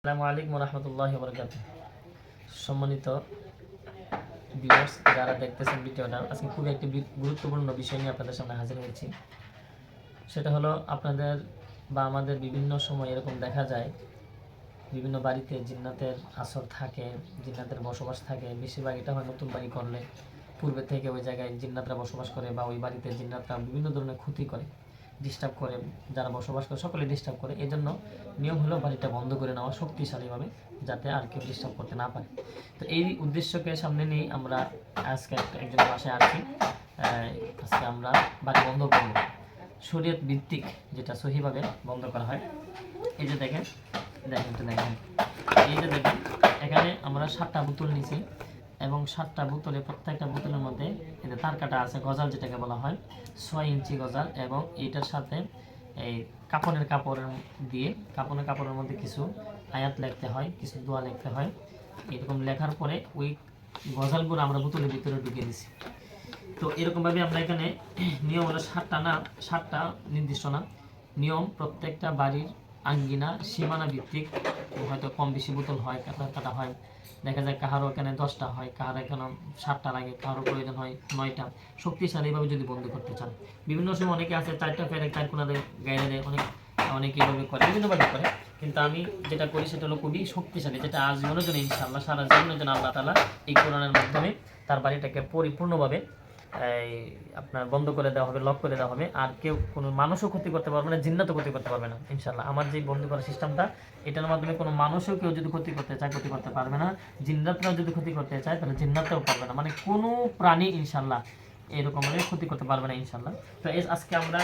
আসসালামু আলাইকুম রহমতুল্লাহি ওয়া বারাকাতুহু। সম্মানিত ভিউয়ার্স যারা দেখতেছেন ভিডিওটা, আজকে খুবই একটি গুরুত্বপূর্ণ বিষয় নিয়ে আপনাদের সামনে হাজির হয়েছি। সেটা হলো আপনাদের বা আমাদের বিভিন্ন সময় এরকম দেখা যায় বিভিন্ন বাড়িতে জিন্নাতের আসর থাকে, জিন্নাতের বসবাস থাকে। বেশিরভাগ এটা হয় নতুন বাড়ি করলে পূর্বে থেকে ওই জায়গায় জিন্নাতরা বসবাস করে বা ওই বাড়িতে জিন্নাতরা বিভিন্ন ধরনের ক্ষতি করে, ডিস্টার্ব করে, যারা বসবাস করে সকলে ডিস্টার্ব করে। এই জন্য নিয়ম হলো বাড়িটা বন্ধ করে নেওয়া শক্তিশালীভাবে, যাতে আর কেউ ডিস্টার্ব করতে না পারে। তো এই উদ্দেশ্যকে সামনে নিয়ে আমরা আজকে একজনের বাসায় আসছি। আজকে আমরা বাড়ি বন্ধ করব শরীয়ত ভিত্তিক, যেটা সহিভাবে বন্ধ করা হয়। এই যে দেখেন এই যে দেখেন, এখানে আমরা 7টা বোতল নিছি এবং 7টা বোতলে প্রত্যেকটা বোতলের মধ্যে এতে তার কাটা আছে, গজাল যেটাকে বলা হয় 6 ইঞ্চি গজাল। এবং এইটার সাথে এই কাপড়ের মধ্যে কিছু আয়াত লিখতে হয়, কিছু দোয়া লিখতে হয়। এরকম লেখার পরে ওই গজালগুলো আমরা বোতলের ভিতরে ঢুকিয়ে দিছি। তো এরকমভাবে আমরা এখানে নিয়ম হলো 7টা নির্দিষ্ট না, নিয়ম প্রত্যেকটা বাড়ির আঙ্গিনা সীমানা ভিত্তিক হয়তো কম বেশি বোতল হয়, কাটা হয়। দেখা যায় কাহারও এখানে 10টা হয়, কাহারও এখানে 7টা লাগে, কাহারও প্রয়োজন হয় 9টা। শক্তিশালীভাবে যদি বন্ধ করতে চান, বিভিন্ন সময় অনেকে আছে 4টা ফেরে 4 কোনা দেয়, গায়ে দেয়, অনেকে এইভাবে করে, বিভিন্নভাবে করে। কিন্তু আমি যেটা করি সেটা হলো খুবই শক্তিশালী, যেটা আজীবনের জন্য ইনশাআল্লাহ সারা জীবনের জন্য আল্লাহ তাআলা এই কোরআনের মাধ্যমে তার বাড়িটাকে পরিপূর্ণভাবে আপনার বন্ধ করে দেওয়া হবে, লক করে দেওয়া হবে। আর কেউ কোনো মানুষও ক্ষতি করতে পারবে না, জিন্নাতও ক্ষতি করতে পারবে না ইনশাআল্লাহ। আমার যে বন্ধ করার সিস্টেমটা, এটার মাধ্যমে কোনো মানুষও কেউ যদি ক্ষতি করতে চায় ক্ষতি করতে পারবে না, জিন্নাতরাও যদি ক্ষতি করতে চায় তাহলে জিন্নাতরাও পারবে না, মানে কোনো প্রাণী ইনশাআল্লাহ এরকম ক্ষতি করতে পারবে না ইনশাআল্লাহ। তো আজকে আমরা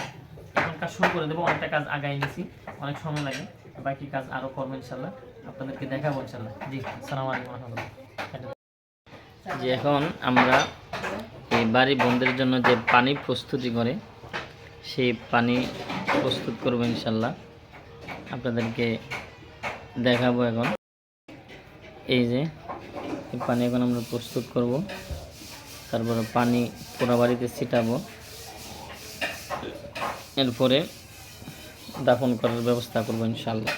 এখন কাজ শুরু করে দেবো। অনেকটা কাজ আগায় নিছি, অনেক সময় লাগে, বাকি কাজ আরও করবো ইনশাআল্লাহ, আপনাদেরকে দেখাবো ইনশাআল্লাহ। জি, আসসালামু আলাইকুম রহমতুল্লাহ। যে এখন আমরা এই বাড়ি বন্ধের জন্য যে পানি প্রস্তুতি করে সেই পানি প্রস্তুত করব ইনশাল্লাহ, আপনাদেরকে দেখাবো। এখন এই যে এই পানি এখন আমরা প্রস্তুত করব, তারপরে পানি পুরো বাড়িতে ছিটাবো, এরপরে দাফন করার ব্যবস্থা করব ইনশাল্লাহ।